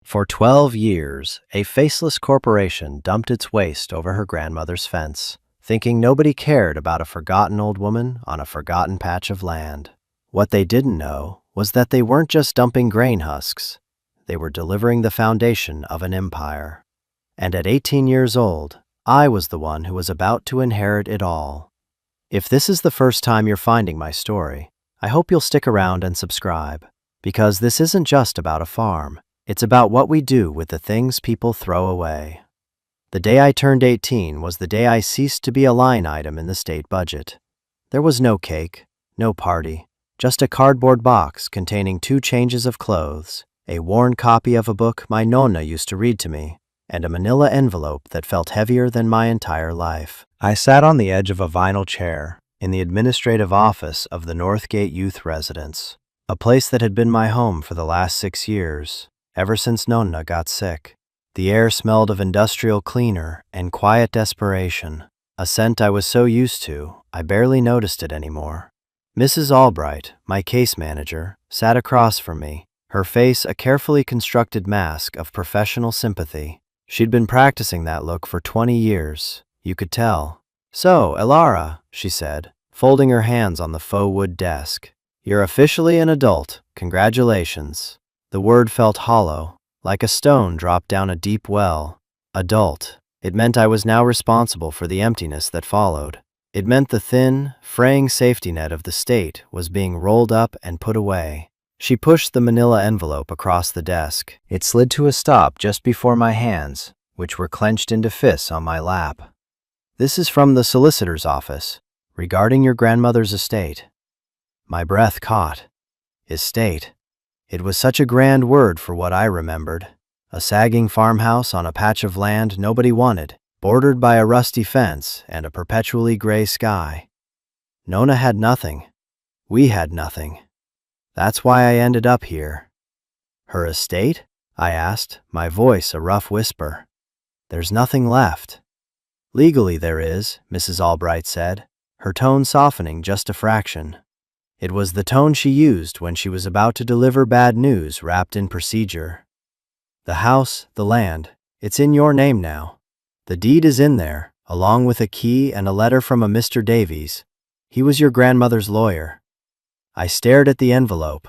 For 12 years, a faceless corporation dumped its waste over her grandmother's fence, thinking nobody cared about a forgotten old woman on a forgotten patch of land. What they didn't know was that they weren't just dumping grain husks. They were delivering the foundation of an empire. And at 18 years old, I was the one who was about to inherit it all. If this is the first time you're finding my story, I hope you'll stick around and subscribe, because this isn't just about a farm. It's about what we do with the things people throw away. The day I turned 18 was the day I ceased to be a line item in the state budget. There was no cake, no party, just a cardboard box containing 2 changes of clothes, a worn copy of a book my nonna used to read to me, and a manila envelope that felt heavier than my entire life. I sat on the edge of a vinyl chair in the administrative office of the Northgate Youth Residence, a place that had been my home for the last 6 years. Ever since Nonna got sick. The air smelled of industrial cleaner and quiet desperation, a scent I was so used to, I barely noticed it anymore. Mrs. Albright, my case manager, sat across from me, her face a carefully constructed mask of professional sympathy. She'd been practicing that look for 20 years, you could tell. "So, Elara," she said, folding her hands on the faux wood desk, "you're officially an adult. Congratulations." The word felt hollow, like a stone dropped down a deep well. Adult. It meant I was now responsible for the emptiness that followed. It meant the thin, fraying safety net of the state was being rolled up and put away. She pushed the manila envelope across the desk. It slid to a stop just before my hands, which were clenched into fists on my lap. "This is from the solicitor's office, regarding your grandmother's estate." My breath caught. Estate. It was such a grand word for what I remembered. A sagging farmhouse on a patch of land nobody wanted, bordered by a rusty fence and a perpetually gray sky. Nonna had nothing. We had nothing. That's why I ended up here. "Her estate?" I asked, my voice a rough whisper. "There's nothing left." "Legally there is," Mrs. Albright said, her tone softening just a fraction. It was the tone she used when she was about to deliver bad news wrapped in procedure. "The house, the land, it's in your name now. The deed is in there, along with a key and a letter from a Mr. Davies. He was your grandmother's lawyer." I stared at the envelope.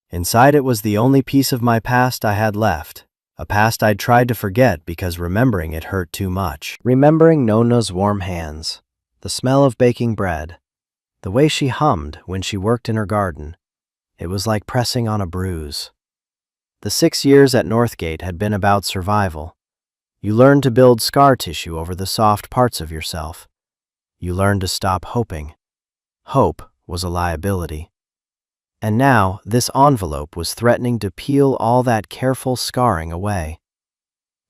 Inside it was the only piece of my past I had left, a past I'd tried to forget because remembering it hurt too much. Remembering Nonna's warm hands, the smell of baking bread, the way she hummed when she worked in her garden. It was like pressing on a bruise. The 6 years at Northgate had been about survival. You learned to build scar tissue over the soft parts of yourself. You learned to stop hoping. Hope was a liability. And now this envelope was threatening to peel all that careful scarring away.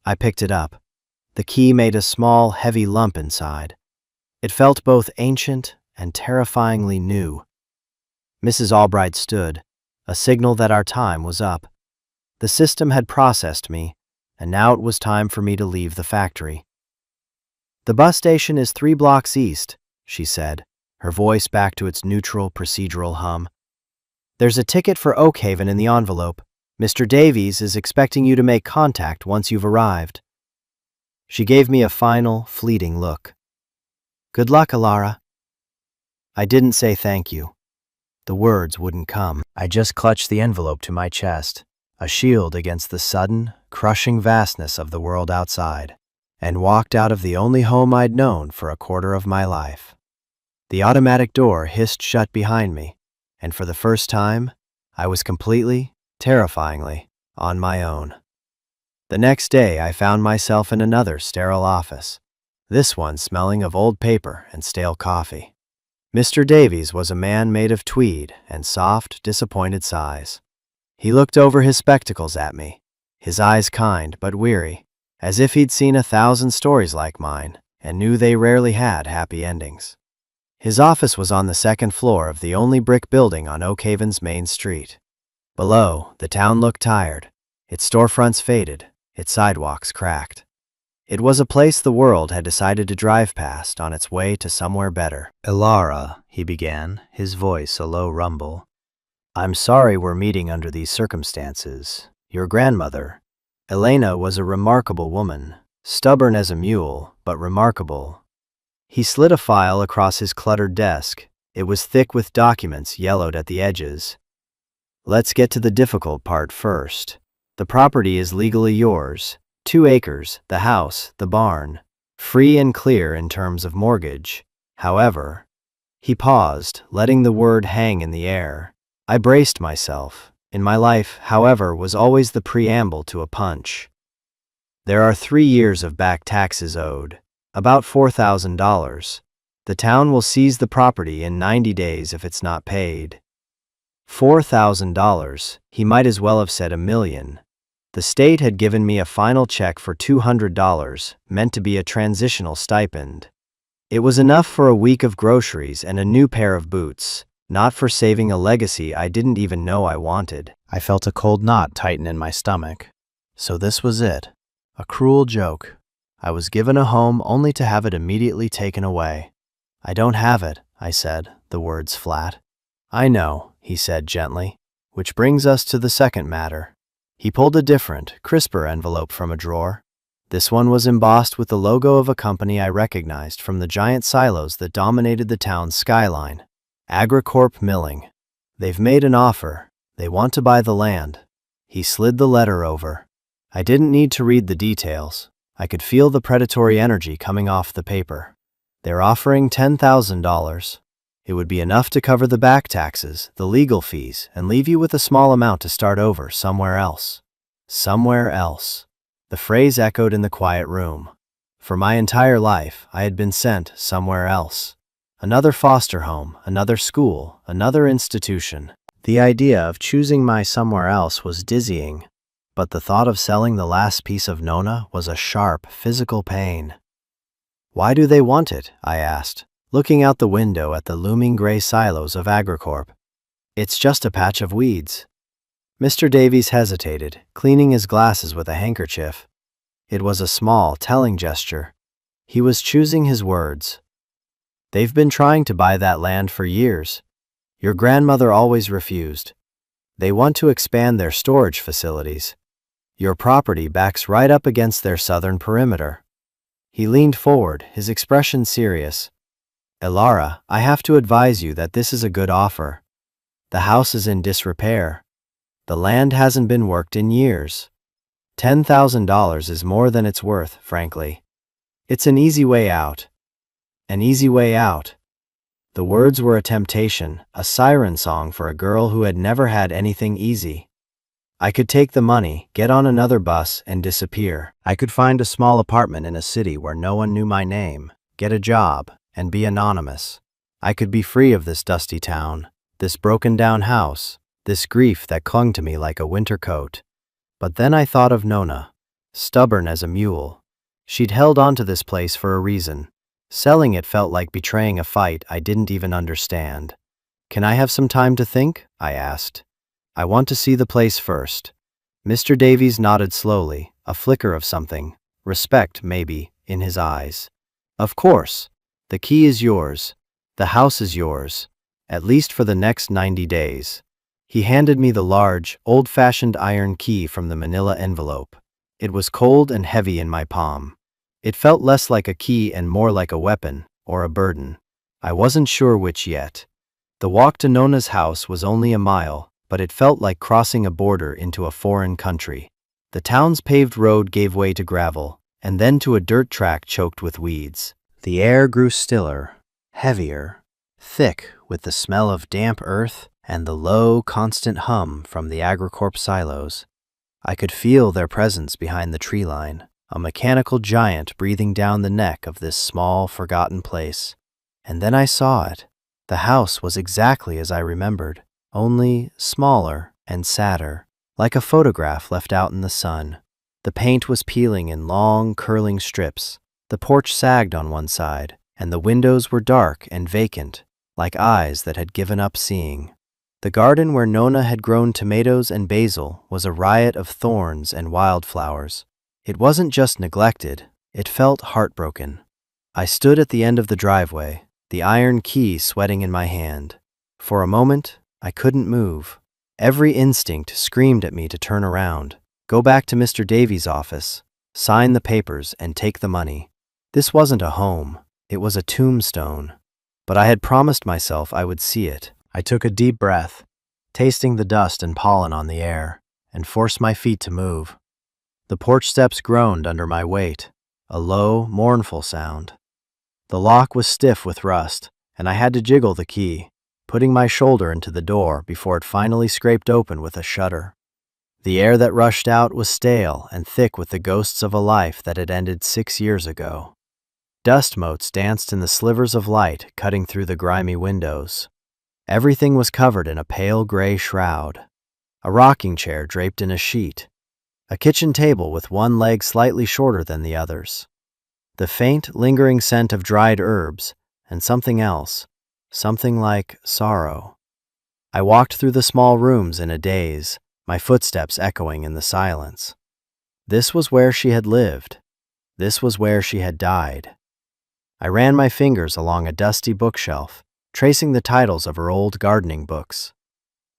I picked it up. The key made a small, heavy lump inside. It felt both ancient and terrifyingly new. Mrs. Albright stood, a signal that our time was up. The system had processed me, and now it was time for me to leave the factory. "The bus station is 3 blocks east," she said, her voice back to its neutral, procedural hum. "There's a ticket for Oakhaven in the envelope. Mr. Davies is expecting you to make contact once you've arrived." She gave me a final, fleeting look. "Good luck, Elara." I didn't say thank you. The words wouldn't come. I just clutched the envelope to my chest, a shield against the sudden, crushing vastness of the world outside, and walked out of the only home I'd known for a quarter of my life. The automatic door hissed shut behind me, and for the first time, I was completely, terrifyingly, on my own. The next day, I found myself in another sterile office, this one smelling of old paper and stale coffee. Mr. Davies was a man made of tweed and soft, disappointed sighs. He looked over his spectacles at me, his eyes kind but weary, as if he'd seen 1,000 stories like mine and knew they rarely had happy endings. His office was on the 2nd floor of the only brick building on Oakhaven's main street. Below, the town looked tired, its storefronts faded, its sidewalks cracked. It was a place the world had decided to drive past on its way to somewhere better. "Elara," he began, his voice a low rumble. "I'm sorry we're meeting under these circumstances. Your grandmother, Elena was a remarkable woman, stubborn as a mule, but remarkable. He slid a file across his cluttered desk. It was thick with documents yellowed at the edges. Let's get to the difficult part first. The property is legally yours. 2 acres, the house, the barn. Free and clear in terms of mortgage. However, he paused, letting the word hang in the air. I braced myself. In my life, however, was always the preamble to a punch. There are 3 years of back taxes owed. About $4,000. The town will seize the property in 90 days if it's not paid. $4,000, he might as well have said $1 million. The state had given me a final check for $200, meant to be a transitional stipend. It was enough for a week of groceries and a new pair of boots, not for saving a legacy I didn't even know I wanted. I felt a cold knot tighten in my stomach. So this was it. A cruel joke. I was given a home only to have it immediately taken away. I don't have it, I said, the words flat. I know, he said gently, which brings us to the second matter. He pulled a different, crisper envelope from a drawer. This one was embossed with the logo of a company I recognized from the giant silos that dominated the town's skyline. AgriCorp Milling. They've made an offer. They want to buy the land. He slid the letter over. I didn't need to read the details. I could feel the predatory energy coming off the paper. They're offering $10,000. It would be enough to cover the back taxes, the legal fees, and leave you with a small amount to start over somewhere else. Somewhere else. The phrase echoed in the quiet room. For my entire life, I had been sent somewhere else. Another foster home, another school, another institution. The idea of choosing my somewhere else was dizzying, but the thought of selling the last piece of Nona was a sharp, physical pain. Why do they want it? I asked, looking out the window at the looming gray silos of AgriCorp. It's just a patch of weeds. Mr. Davies hesitated, cleaning his glasses with a handkerchief. It was a small, telling gesture. He was choosing his words. They've been trying to buy that land for years. Your grandmother always refused. They want to expand their storage facilities. Your property backs right up against their southern perimeter. He leaned forward, his expression serious. Elara, I have to advise you that this is a good offer. The house is in disrepair. The land hasn't been worked in years. $10,000 is more than it's worth, frankly. It's an easy way out. An easy way out. The words were a temptation, a siren song for a girl who had never had anything easy. I could take the money, get on another bus, and disappear. I could find a small apartment in a city where no one knew my name, get a job, and be anonymous. I could be free of this dusty town, this broken-down house, this grief that clung to me like a winter coat. But then I thought of Nona, stubborn as a mule. She'd held on to this place for a reason. Selling it felt like betraying a fight I didn't even understand. Can I have some time to think? I asked. I want to see the place first. Mr. Davies nodded slowly, a flicker of something, respect maybe, in his eyes. Of course. The key is yours. The house is yours, at least for the next 90 days. He handed me the large, old-fashioned iron key from the manila envelope. It was cold and heavy in my palm. It felt less like a key and more like a weapon, or a burden. I wasn't sure which yet. The walk to Nona's house was only a mile, but it felt like crossing a border into a foreign country. The town's paved road gave way to gravel, and then to a dirt track choked with weeds. The air grew stiller, heavier, thick with the smell of damp earth and the low, constant hum from the AgriCorp silos. I could feel their presence behind the tree line, a mechanical giant breathing down the neck of this small, forgotten place. And then I saw it. The house was exactly as I remembered, only smaller and sadder, like a photograph left out in the sun. The paint was peeling in long, curling strips. The porch sagged on one side, and the windows were dark and vacant, like eyes that had given up seeing. The garden where Nona had grown tomatoes and basil was a riot of thorns and wildflowers. It wasn't just neglected, it felt heartbroken. I stood at the end of the driveway, the iron key sweating in my hand. For a moment, I couldn't move. Every instinct screamed at me to turn around. Go back to Mr. Davies' office, sign the papers, and take the money. This wasn't a home, it was a tombstone. But I had promised myself I would see it. I took a deep breath, tasting the dust and pollen on the air, and forced my feet to move. The porch steps groaned under my weight, a low, mournful sound. The lock was stiff with rust, and I had to jiggle the key, putting my shoulder into the door before it finally scraped open with a shudder. The air that rushed out was stale and thick with the ghosts of a life that had ended 6 years ago. Dust motes danced in the slivers of light cutting through the grimy windows. Everything was covered in a pale gray shroud. A rocking chair draped in a sheet. A kitchen table with one leg slightly shorter than the others. The faint, lingering scent of dried herbs, and something else, something like sorrow. I walked through the small rooms in a daze, my footsteps echoing in the silence. This was where she had lived. This was where she had died. I ran my fingers along a dusty bookshelf, tracing the titles of her old gardening books.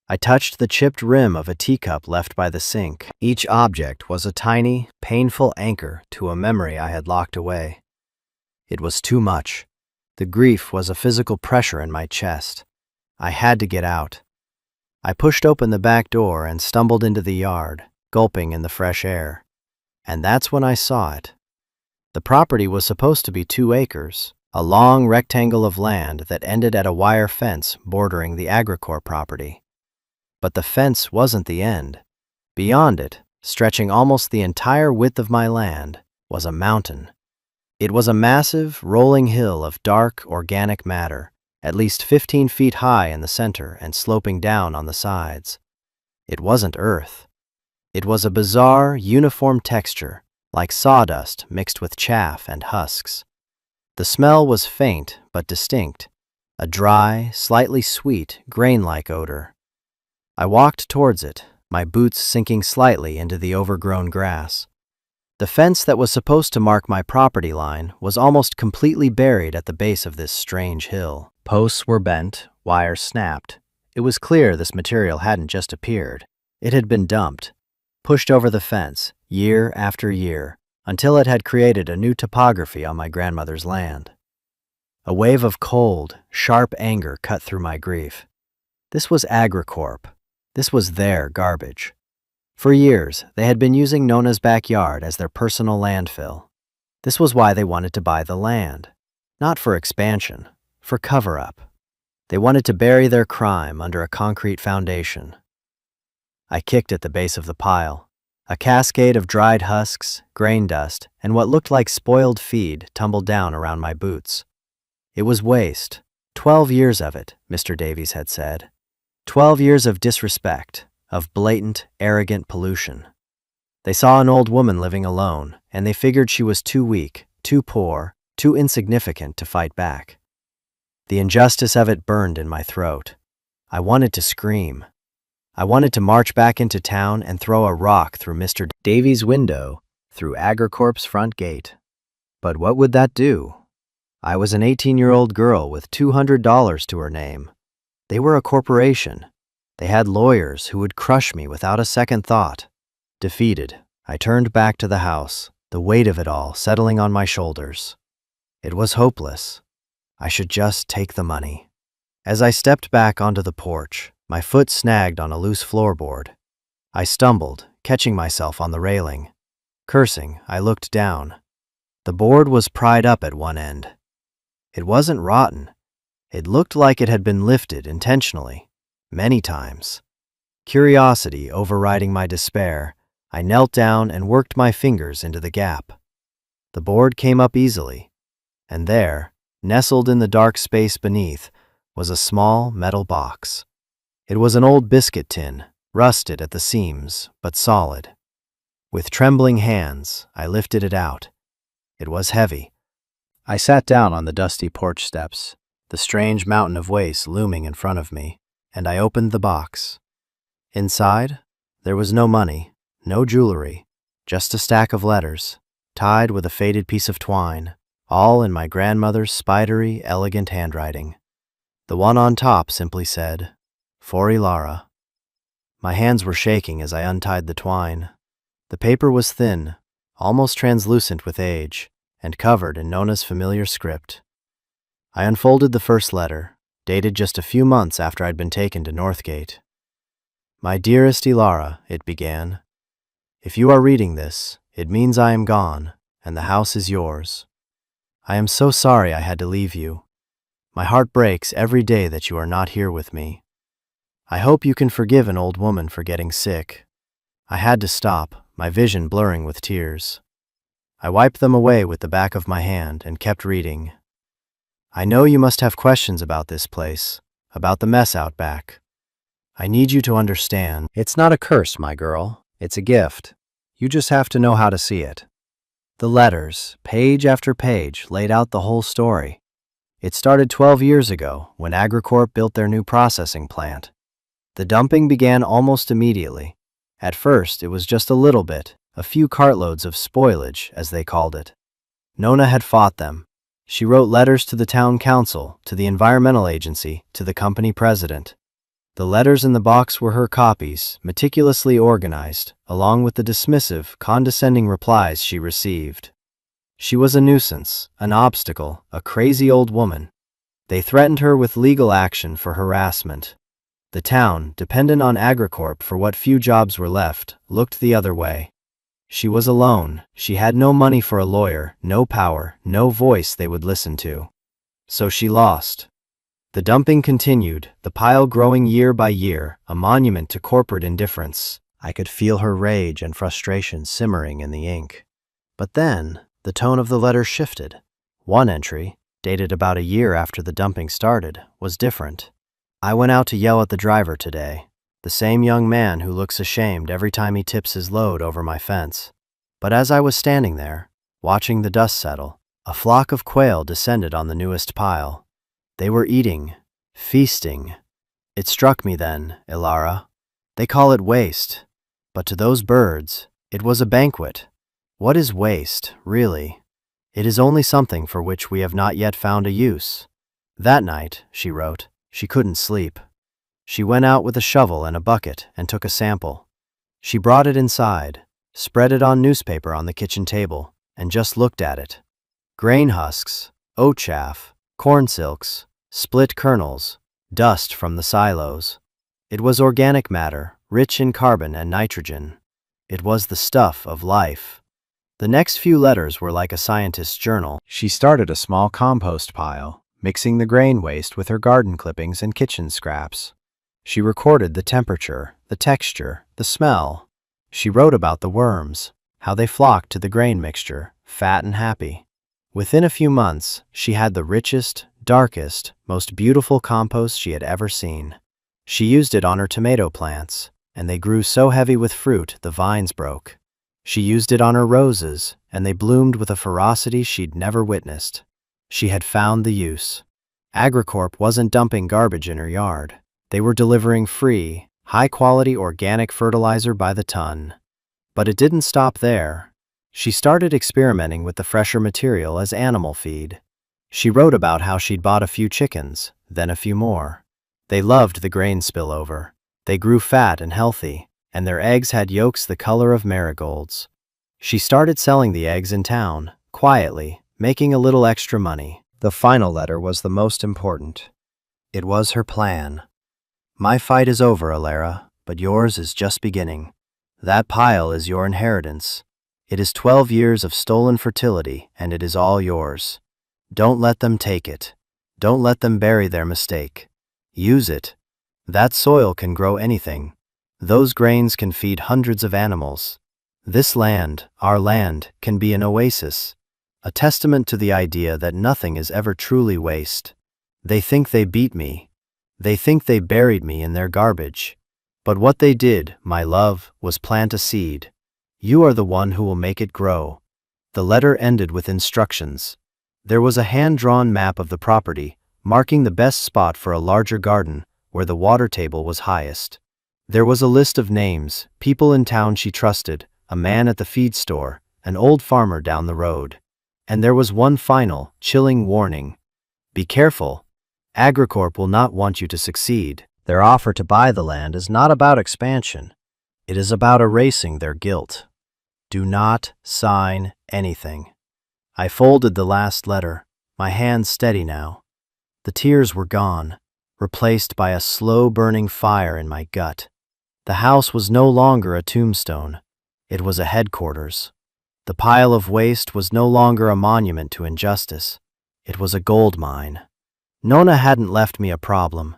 I touched the chipped rim of a teacup left by the sink. Each object was a tiny, painful anchor to a memory I had locked away. It was too much. The grief was a physical pressure in my chest. I had to get out. I pushed open the back door and stumbled into the yard, gulping in the fresh air. And that's when I saw it. The property was supposed to be 2 acres, a long rectangle of land that ended at a wire fence bordering the Agricorp property. But the fence wasn't the end. Beyond it, stretching almost the entire width of my land, was a mountain. It was a massive, rolling hill of dark, organic matter, at least 15 feet high in the center and sloping down on the sides. It wasn't earth. It was a bizarre, uniform texture, like sawdust mixed with chaff and husks. The smell was faint but distinct, a dry, slightly sweet, grain-like odor. I walked towards it, my boots sinking slightly into the overgrown grass. The fence that was supposed to mark my property line was almost completely buried at the base of this strange hill. Posts were bent, wires snapped. It was clear this material hadn't just appeared. It had been dumped, pushed over the fence, year after year, until it had created a new topography on my grandmother's land. A wave of cold, sharp anger cut through my grief. This was Agricorp. This was their garbage. For years, they had been using Nona's backyard as their personal landfill. This was why they wanted to buy the land. Not for expansion, for cover-up. They wanted to bury their crime under a concrete foundation. I kicked at the base of the pile. A cascade of dried husks, grain dust, and what looked like spoiled feed tumbled down around my boots. It was waste. 12 years of it, Mr. Davies had said. 12 years of disrespect, of blatant, arrogant pollution. They saw an old woman living alone, and they figured she was too weak, too poor, too insignificant to fight back. The injustice of it burned in my throat. I wanted to scream. I wanted to march back into town and throw a rock through Mr. Davies' window, through Agricorp's front gate. But what would that do? I was an 18-year-old girl with $200 to her name. They were a corporation. They had lawyers who would crush me without a second thought. Defeated, I turned back to the house, the weight of it all settling on my shoulders. It was hopeless. I should just take the money. As I stepped back onto the porch, my foot snagged on a loose floorboard. I stumbled, catching myself on the railing. Cursing, I looked down. The board was pried up at one end. It wasn't rotten. It looked like it had been lifted intentionally, many times. Curiosity overriding my despair, I knelt down and worked my fingers into the gap. The board came up easily, and there, nestled in the dark space beneath, was a small metal box. It was an old biscuit tin, rusted at the seams, but solid. With trembling hands, I lifted it out. It was heavy. I sat down on the dusty porch steps, the strange mountain of waste looming in front of me, and I opened the box. Inside, there was no money, no jewelry, just a stack of letters, tied with a faded piece of twine, all in my grandmother's spidery, elegant handwriting. The one on top simply said, "For Ilara." My hands were shaking as I untied the twine. The paper was thin, almost translucent with age, and covered in Nona's familiar script. I unfolded the first letter, dated just a few months after I'd been taken to Northgate. "My dearest Ilara," it began, "if you are reading this, it means I am gone, and the house is yours. I am so sorry I had to leave you. My heart breaks every day that you are not here with me. I hope you can forgive an old woman for getting sick." I had to stop, my vision blurring with tears. I wiped them away with the back of my hand and kept reading. "I know you must have questions about this place, about the mess out back. I need you to understand. It's not a curse, my girl. It's a gift. You just have to know how to see it." The letters, page after page, laid out the whole story. It started 12 years ago when Agricorp built their new processing plant. The dumping began almost immediately. At first, it was just a little bit, a few cartloads of spoilage, as they called it. Nona had fought them. She wrote letters to the town council, to the environmental agency, to the company president. The letters in the box were her copies, meticulously organized, along with the dismissive, condescending replies she received. She was a nuisance, an obstacle, a crazy old woman. They threatened her with legal action for harassment. The town, dependent on Agricorp for what few jobs were left, looked the other way. She was alone. She had no money for a lawyer, no power, no voice they would listen to. So she lost. The dumping continued, the pile growing year by year, a monument to corporate indifference. I could feel her rage and frustration simmering in the ink. But then, the tone of the letter shifted. One entry, dated about a year after the dumping started, was different. "I went out to yell at the driver today, the same young man who looks ashamed every time he tips his load over my fence. But as I was standing there, watching the dust settle, a flock of quail descended on the newest pile. They were eating, feasting. It struck me then, Ilara. They call it waste, but to those birds, it was a banquet. What is waste, really? It is only something for which we have not yet found a use." That night, she wrote, she couldn't sleep. She went out with a shovel and a bucket and took a sample. She brought it inside, spread it on newspaper on the kitchen table, and just looked at it. Grain husks, oat chaff, corn silks, split kernels, dust from the silos. It was organic matter, rich in carbon and nitrogen. It was the stuff of life. The next few letters were like a scientist's journal. She started a small compost pile, mixing the grain waste with her garden clippings and kitchen scraps. She recorded the temperature, the texture, the smell. She wrote about the worms, how they flocked to the grain mixture, fat and happy. Within a few months, she had the richest, darkest, most beautiful compost she had ever seen. She used it on her tomato plants, and they grew so heavy with fruit the vines broke. She used it on her roses, and they bloomed with a ferocity she'd never witnessed. She had found the use. Agricorp wasn't dumping garbage in her yard. They were delivering free, high-quality organic fertilizer by the ton. But it didn't stop there. She started experimenting with the fresher material as animal feed. She wrote about how she'd bought a few chickens, then a few more. They loved the grain spillover. They grew fat and healthy, and their eggs had yolks the color of marigolds. She started selling the eggs in town, quietly, making a little extra money. The final letter was the most important. It was her plan. "My fight is over, Ilara, but yours is just beginning. That pile is your inheritance. It is 12 years of stolen fertility, and it is all yours. Don't let them take it. Don't let them bury their mistake. Use it. That soil can grow anything. Those grains can feed hundreds of animals. This land, our land, can be an oasis, a testament to the idea that nothing is ever truly waste. They think they beat me. They think they buried me in their garbage. But what they did, my love, was plant a seed. You are the one who will make it grow." The letter ended with instructions. There was a hand-drawn map of the property, marking the best spot for a larger garden, where the water table was highest. There was a list of names, people in town she trusted, a man at the feed store, an old farmer down the road. And there was one final, chilling warning. Be careful. Agricorp will not want you to succeed. Their offer to buy the land is not about expansion. It is about erasing their guilt. Do not sign anything. I folded the last letter, my hand steady now. The tears were gone, replaced by a slow-burning fire in my gut. The house was no longer a tombstone. It was a headquarters. The pile of waste was no longer a monument to injustice. It was a gold mine. Nona hadn't left me a problem.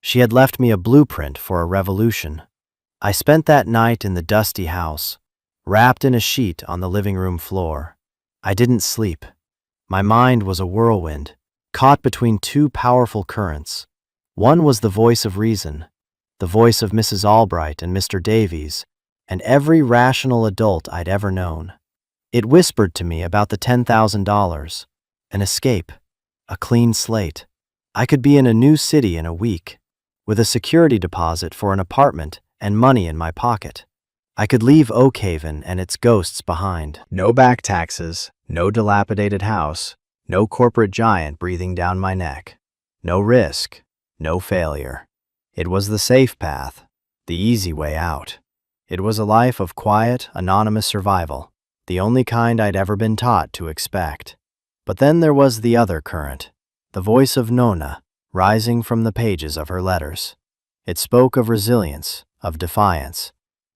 She had left me a blueprint for a revolution. I spent that night in the dusty house, wrapped in a sheet on the living room floor. I didn't sleep. My mind was a whirlwind, caught between two powerful currents. One was the voice of reason, the voice of Mrs. Albright and Mr. Davies, and every rational adult I'd ever known. It whispered to me about the $10,000, an escape, a clean slate. I could be in a new city in a week, with a security deposit for an apartment and money in my pocket. I could leave Oak Haven and its ghosts behind. No back taxes, no dilapidated house, no corporate giant breathing down my neck. No risk, no failure. It was the safe path, the easy way out. It was a life of quiet, anonymous survival, the only kind I'd ever been taught to expect. But then there was the other current, the voice of Nona, rising from the pages of her letters. It spoke of resilience, of defiance.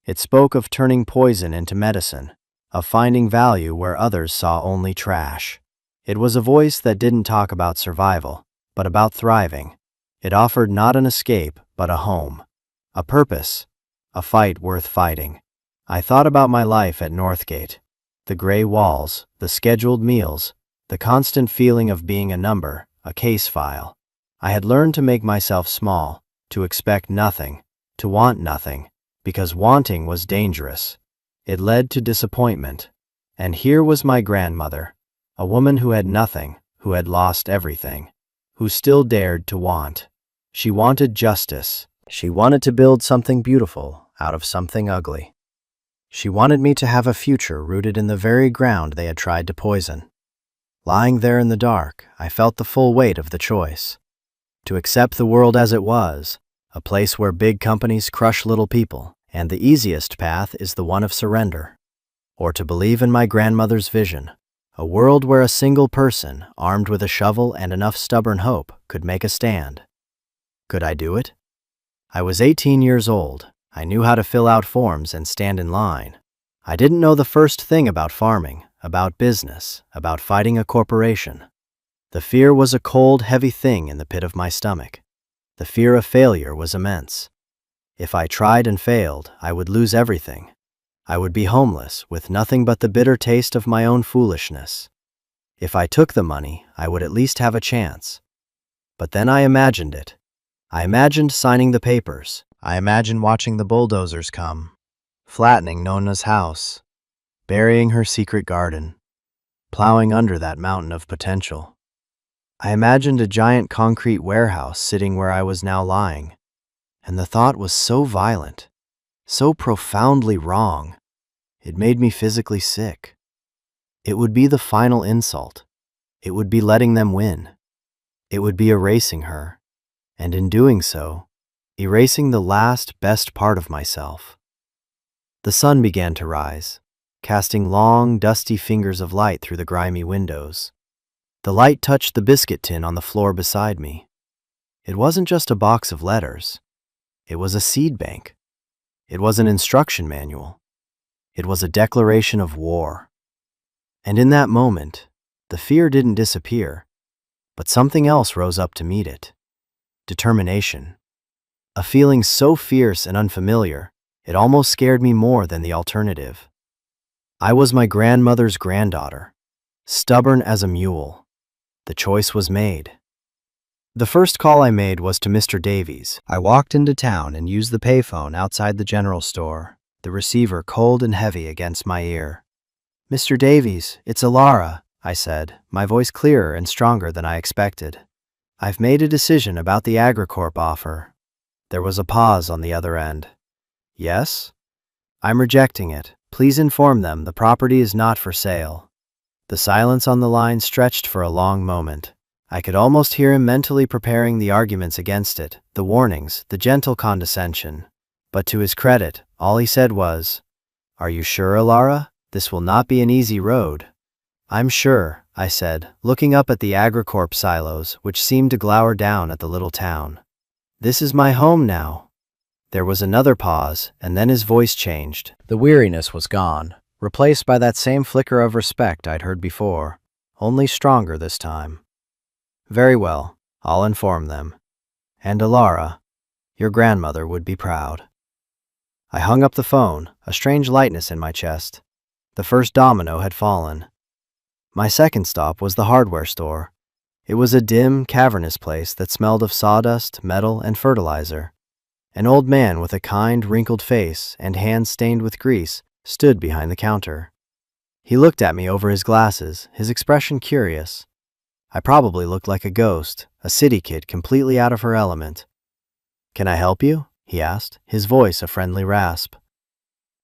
It spoke of turning poison into medicine, of finding value where others saw only trash. It was a voice that didn't talk about survival, but about thriving. It offered not an escape, but a home, a purpose, a fight worth fighting. I thought about my life at Northgate, the gray walls, the scheduled meals, the constant feeling of being a number, a case file. I had learned to make myself small, to expect nothing, to want nothing, because wanting was dangerous. It led to disappointment. And here was my grandmother, a woman who had nothing, who had lost everything, who still dared to want. She wanted justice. She wanted to build something beautiful out of something ugly. She wanted me to have a future rooted in the very ground they had tried to poison. Lying there in the dark, I felt the full weight of the choice. To accept the world as it was, a place where big companies crush little people, and the easiest path is the one of surrender. Or to believe in my grandmother's vision, a world where a single person, armed with a shovel and enough stubborn hope, could make a stand. Could I do it? I was 18 years old. I knew how to fill out forms and stand in line. I didn't know the first thing about farming, about business, about fighting a corporation. The fear was a cold, heavy thing in the pit of my stomach. The fear of failure was immense. If I tried and failed, I would lose everything. I would be homeless, with nothing but the bitter taste of my own foolishness. If I took the money, I would at least have a chance. But then I imagined it. I imagined signing the papers. I imagined watching the bulldozers come, flattening Nona's house, burying her secret garden, plowing under that mountain of potential. I imagined a giant concrete warehouse sitting where I was now lying, and the thought was so violent, so profoundly wrong, it made me physically sick. It would be the final insult. It would be letting them win. It would be erasing her, and in doing so, erasing the last best part of myself. The sun began to rise, casting long, dusty fingers of light through the grimy windows. The light touched the biscuit tin on the floor beside me. It wasn't just a box of letters. It was a seed bank. It was an instruction manual. It was a declaration of war. And in that moment, the fear didn't disappear, but something else rose up to meet it. Determination. A feeling so fierce and unfamiliar, it almost scared me more than the alternative. I was my grandmother's granddaughter, stubborn as a mule. The choice was made. The first call I made was to Mr. Davies. I walked into town and used the payphone outside the general store, the receiver cold and heavy against my ear. "Mr. Davies, it's Alara," I said, my voice clearer and stronger than I expected. "I've made a decision about the AgriCorp offer." There was a pause on the other end. "Yes?" "I'm rejecting it. Please inform them the property is not for sale." The silence on the line stretched for a long moment. I could almost hear him mentally preparing the arguments against it, the warnings, the gentle condescension. But to his credit, all he said was, "Are you sure, Alara? This will not be an easy road. I'm sure, I said, looking up at the AgriCorp silos which seemed to glower down at the little town. This is my home now. There was another pause, and then his voice changed. The weariness was gone, replaced by that same flicker of respect I'd heard before, only stronger this time. Very well, I'll inform them. And Alara, your grandmother would be proud. I hung up the phone, a strange lightness in my chest. The first domino had fallen. My second stop was the hardware store. It was a dim, cavernous place that smelled of sawdust, metal, and fertilizer. An old man with a kind, wrinkled face and hands stained with grease stood behind the counter. He looked at me over his glasses, his expression curious. I probably looked like a ghost, a city kid completely out of her element. "Can I help you?" he asked, his voice a friendly rasp.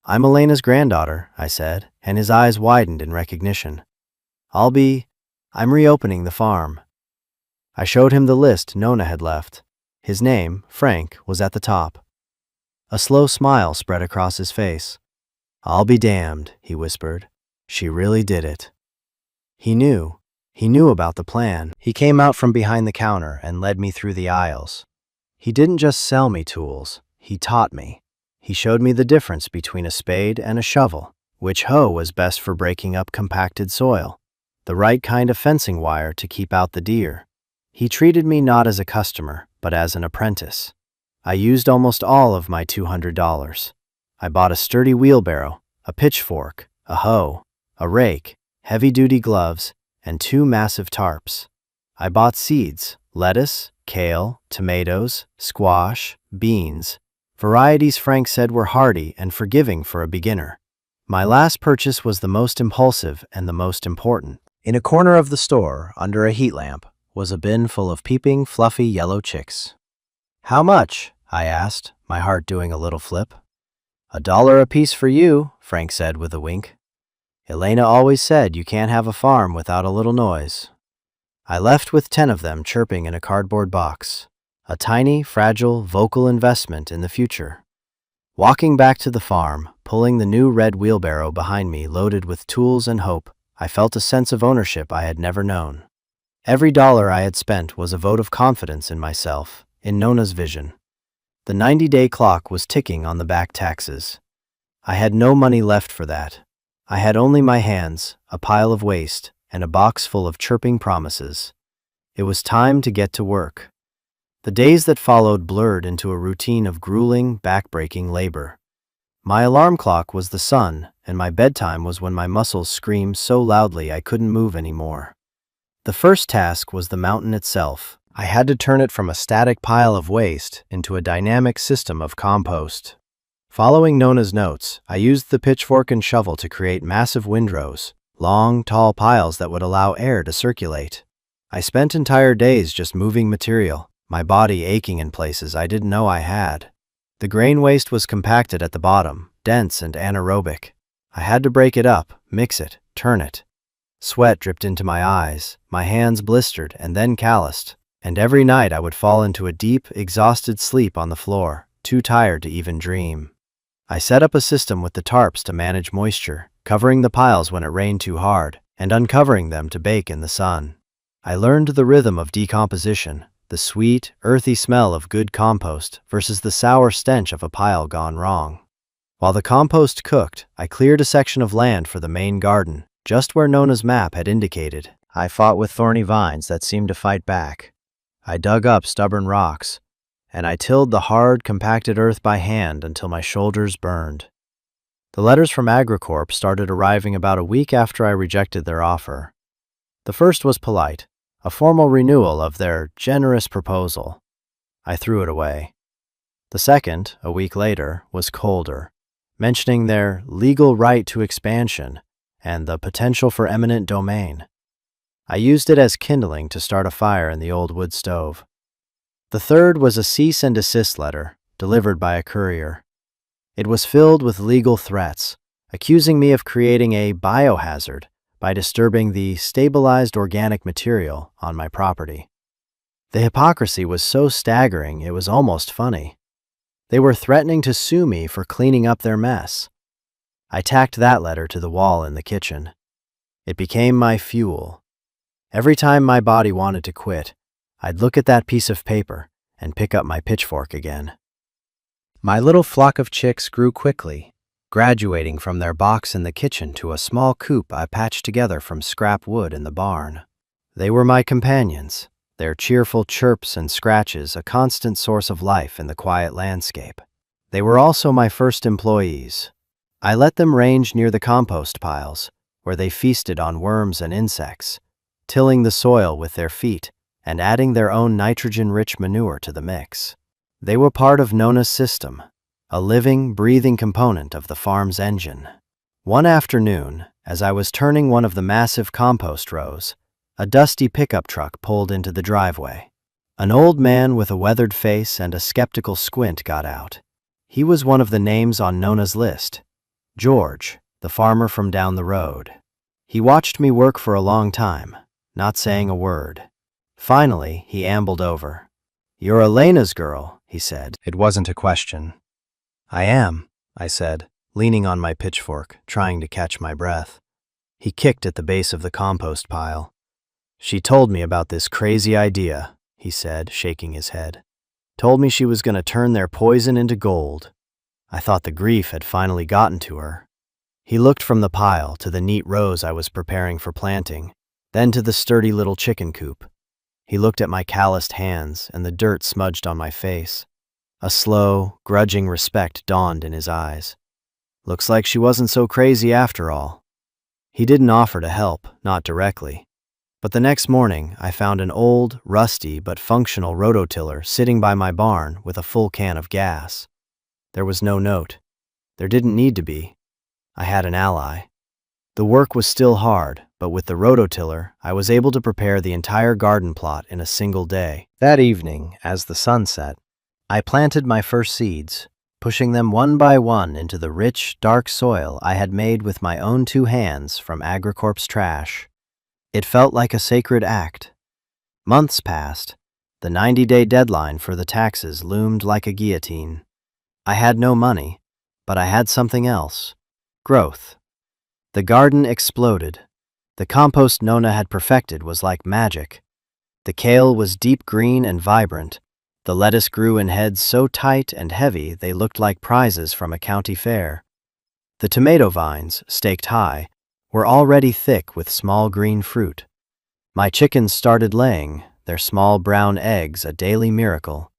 "I'm Elena's granddaughter," I said, and his eyes widened in recognition. I'm reopening the farm." I showed him the list Nona had left. His name, Frank, was at the top. A slow smile spread across his face. "I'll be damned," he whispered. "She really did it." He knew about the plan. He came out from behind the counter and led me through the aisles. He didn't just sell me tools, he taught me. He showed me the difference between a spade and a shovel, which hoe was best for breaking up compacted soil, the right kind of fencing wire to keep out the deer. He treated me not as a customer, but as an apprentice. I used almost all of my $200. I bought a sturdy wheelbarrow, a pitchfork, a hoe, a rake, heavy-duty gloves, and 2 massive tarps. I bought seeds, lettuce, kale, tomatoes, squash, beans, varieties Frank said were hardy and forgiving for a beginner. My last purchase was the most impulsive and the most important. In a corner of the store, under a heat lamp, was a bin full of peeping, fluffy yellow chicks. "How much?" I asked, my heart doing a little flip. $1 apiece for you," Frank said with a wink. "Elena always said you can't have a farm without a little noise." I left with 10 of them chirping in a cardboard box, a tiny, fragile, vocal investment in the future. Walking back to the farm, pulling the new red wheelbarrow behind me loaded with tools and hope, I felt a sense of ownership I had never known. Every dollar I had spent was a vote of confidence in myself, in Nona's vision. The 90-day clock was ticking on the back taxes. I had no money left for that. I had only my hands, a pile of waste, and a box full of chirping promises. It was time to get to work. The days that followed blurred into a routine of grueling, back-breaking labor. My alarm clock was the sun, and my bedtime was when my muscles screamed so loudly I couldn't move anymore. The first task was the mountain itself. I had to turn it from a static pile of waste into a dynamic system of compost. Following Nona's notes, I used the pitchfork and shovel to create massive windrows, long, tall piles that would allow air to circulate. I spent entire days just moving material, my body aching in places I didn't know I had. The grain waste was compacted at the bottom, dense and anaerobic. I had to break it up, mix it, turn it. Sweat dripped into my eyes, my hands blistered and then calloused, and every night I would fall into a deep, exhausted sleep on the floor, too tired to even dream. I set up a system with the tarps to manage moisture, covering the piles when it rained too hard, and uncovering them to bake in the sun. I learned the rhythm of decomposition, the sweet, earthy smell of good compost versus the sour stench of a pile gone wrong. While the compost cooked, I cleared a section of land for the main garden, just where Nona's map had indicated. I fought with thorny vines that seemed to fight back. I dug up stubborn rocks, and I tilled the hard, compacted earth by hand until my shoulders burned. The letters from AgriCorp started arriving about a week after I rejected their offer. The first was polite, a formal renewal of their generous proposal. I threw it away. The second, a week later, was colder, mentioning their legal right to expansion and the potential for eminent domain. I used it as kindling to start a fire in the old wood stove. The third was a cease and desist letter, delivered by a courier. It was filled with legal threats, accusing me of creating a biohazard by disturbing the stabilized organic material on my property. The hypocrisy was so staggering it was almost funny. They were threatening to sue me for cleaning up their mess. I tacked that letter to the wall in the kitchen. It became my fuel. Every time my body wanted to quit, I'd look at that piece of paper and pick up my pitchfork again. My little flock of chicks grew quickly, graduating from their box in the kitchen to a small coop I patched together from scrap wood in the barn. They were my companions, their cheerful chirps and scratches a constant source of life in the quiet landscape. They were also my first employees. I let them range near the compost piles, where they feasted on worms and insects, tilling the soil with their feet and adding their own nitrogen-rich manure to the mix. They were part of Nona's system, a living, breathing component of the farm's engine. One afternoon, as I was turning one of the massive compost rows, a dusty pickup truck pulled into the driveway. An old man with a weathered face and a skeptical squint got out. He was one of the names on Nona's list, George, the farmer from down the road. He watched me work for a long time, not saying a word. Finally, he ambled over. "You're Elena's girl," he said. It wasn't a question. "I am," I said, leaning on my pitchfork, trying to catch my breath. He kicked at the base of the compost pile. "She told me about this crazy idea," he said, shaking his head. "Told me she was going to turn their poison into gold." I thought the grief had finally gotten to her. He looked from the pile to the neat rows I was preparing for planting, then to the sturdy little chicken coop. He looked at my calloused hands and the dirt smudged on my face. A slow, grudging respect dawned in his eyes. Looks like she wasn't so crazy after all. He didn't offer to help, not directly. But the next morning, I found an old, rusty but functional rototiller sitting by my barn with a full can of gas. There was no note. There didn't need to be. I had an ally. The work was still hard, but with the rototiller, I was able to prepare the entire garden plot in a single day. That evening, as the sun set, I planted my first seeds, pushing them one by one into the rich, dark soil I had made with my own 2 hands from AgriCorp's trash. It felt like a sacred act. Months passed. The 90-day deadline for the taxes loomed like a guillotine. I had no money, but I had something else: growth. The garden exploded. The compost Nona had perfected was like magic. The kale was deep green and vibrant. The lettuce grew in heads so tight and heavy they looked like prizes from a county fair. The tomato vines, staked high, were already thick with small green fruit. My chickens started laying, their small brown eggs a daily miracle.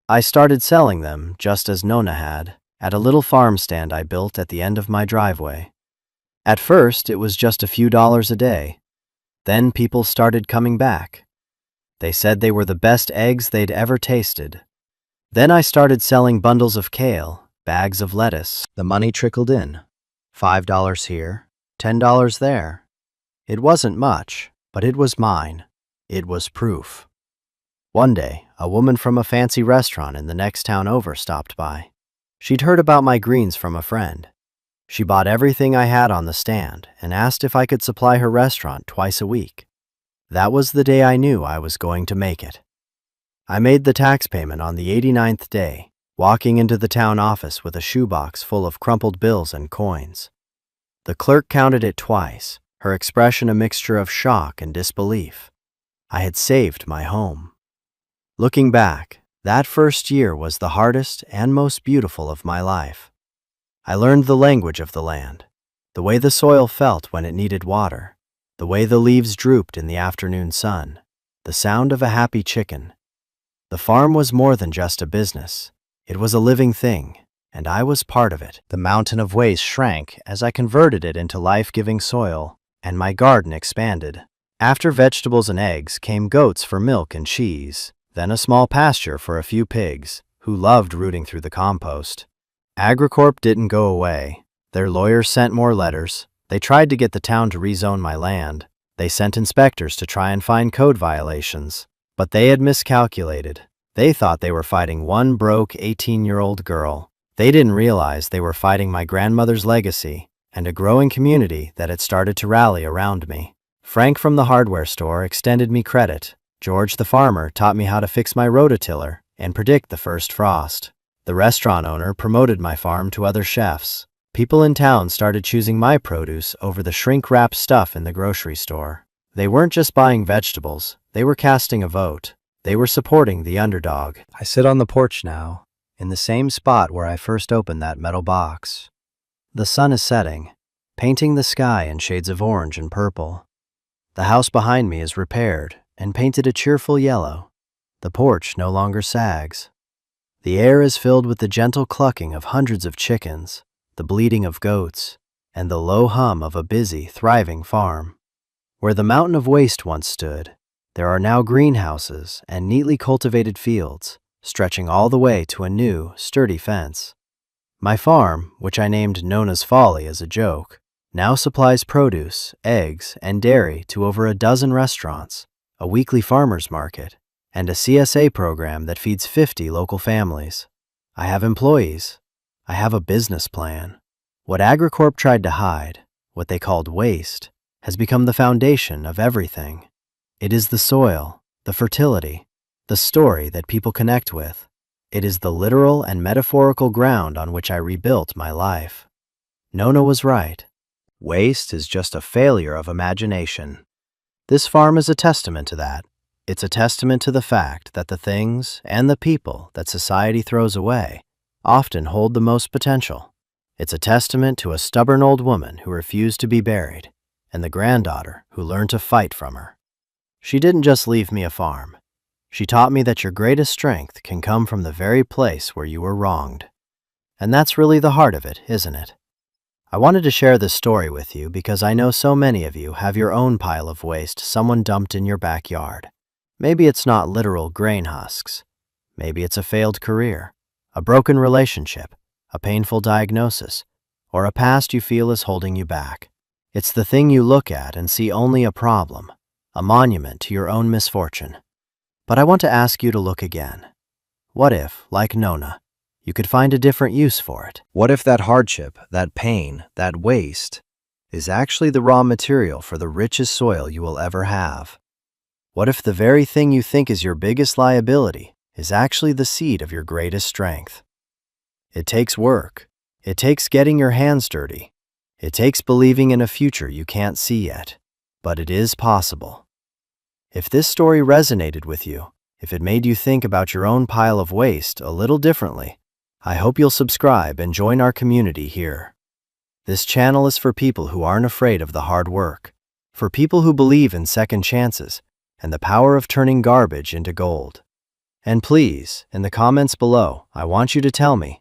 I started selling them, just as Nona had, at a little farm stand I built at the end of my driveway. At first, it was just a few dollars a day. Then people started coming back. They said they were the best eggs they'd ever tasted. Then I started selling bundles of kale, bags of lettuce. The money trickled in. $5 here, $10 there. It wasn't much, but it was mine. It was proof. One day, a woman from a fancy restaurant in the next town over stopped by. She'd heard about my greens from a friend. She bought everything I had on the stand and asked if I could supply her restaurant twice a week. That was the day I knew I was going to make it. I made the tax payment on the 89th day, walking into the town office with a shoebox full of crumpled bills and coins. The clerk counted it twice, her expression a mixture of shock and disbelief. I had saved my home. Looking back, that first year was the hardest and most beautiful of my life. I learned the language of the land, the way the soil felt when it needed water, the way the leaves drooped in the afternoon sun, the sound of a happy chicken. The farm was more than just a business. It was a living thing, and I was part of it. The mountain of waste shrank as I converted it into life-giving soil, and my garden expanded. After vegetables and eggs came goats for milk and cheese, then a small pasture for a few pigs, who loved rooting through the compost. AgriCorp didn't go away. Their lawyers sent more letters. They tried to get the town to rezone my land. They sent inspectors to try and find code violations. But they had miscalculated. They thought they were fighting one broke 18-year-old girl. They didn't realize they were fighting my grandmother's legacy and a growing community that had started to rally around me. Frank from the hardware store extended me credit. George the farmer taught me how to fix my rototiller and predict the first frost. The restaurant owner promoted my farm to other chefs. People in town started choosing my produce over the shrink-wrapped stuff in the grocery store. They weren't just buying vegetables, they were casting a vote. They were supporting the underdog. I sit on the porch now, in the same spot where I first opened that metal box. The sun is setting, painting the sky in shades of orange and purple. The house behind me is repaired and painted a cheerful yellow. The porch no longer sags. The air is filled with the gentle clucking of hundreds of chickens, the bleating of goats, and the low hum of a busy, thriving farm. Where the mountain of waste once stood, there are now greenhouses and neatly cultivated fields, stretching all the way to a new, sturdy fence. My farm, which I named Nona's Folly as a joke, now supplies produce, eggs, and dairy to over a dozen restaurants, a weekly farmers market, and a CSA program that feeds 50 local families. I have employees. I have a business plan. What AgriCorp tried to hide, what they called waste, has become the foundation of everything. It is the soil, the fertility, the story that people connect with. It is the literal and metaphorical ground on which I rebuilt my life. Nona was right. Waste is just a failure of imagination. This farm is a testament to that. It's a testament to the fact that the things and the people that society throws away often hold the most potential. It's a testament to a stubborn old woman who refused to be buried, and the granddaughter who learned to fight from her. She didn't just leave me a farm. She taught me that your greatest strength can come from the very place where you were wronged. And that's really the heart of it, isn't it? I wanted to share this story with you because I know so many of you have your own pile of waste someone dumped in your backyard. Maybe it's not literal grain husks. Maybe it's a failed career, a broken relationship, a painful diagnosis, or a past you feel is holding you back. It's the thing you look at and see only a problem, a monument to your own misfortune. But I want to ask you to look again. What if, like Nona, you could find a different use for it? What if that hardship, that pain, that waste is actually the raw material for the richest soil you will ever have? What if the very thing you think is your biggest liability is actually the seed of your greatest strength? It takes work. It takes getting your hands dirty. It takes believing in a future you can't see yet. But it is possible. If this story resonated with you, if it made you think about your own pile of waste a little differently, I hope you'll subscribe and join our community here. This channel is for people who aren't afraid of the hard work, for people who believe in second chances and the power of turning garbage into gold. And please, in the comments below, I want you to tell me,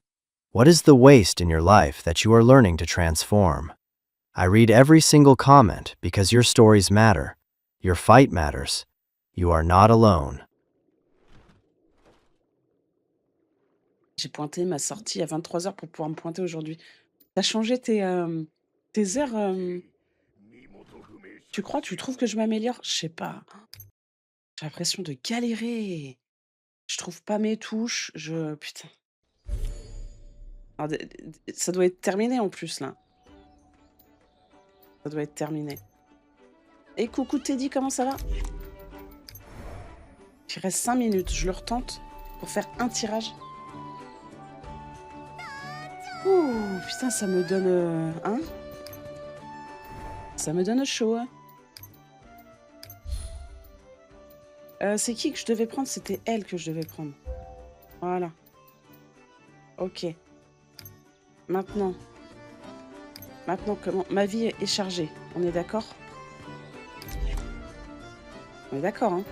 what is the waste in your life that you are learning to transform? I read every single comment because your stories matter. Your fight matters. You are not alone. J'ai pointé ma sortie à 23h pour pouvoir me pointer aujourd'hui. T'as changé tes heures, tu crois? Tu trouves que je m'améliore? Je sais pas. J'ai l'impression de galérer. Je trouve pas mes touches, putain. Alors ça doit être terminé en plus là. Ça doit être terminé. Et coucou Teddy, comment ça va? Il reste 5 minutes, je le retente pour faire un tirage. Ouh, putain, ça me donne, hein? Ça me donne chaud, hein? C'est qui que je devais prendre? C'était elle que je devais prendre. Voilà. OK. Maintenant, comment ma vie est chargée, on est d'accord? On est d'accord, hein?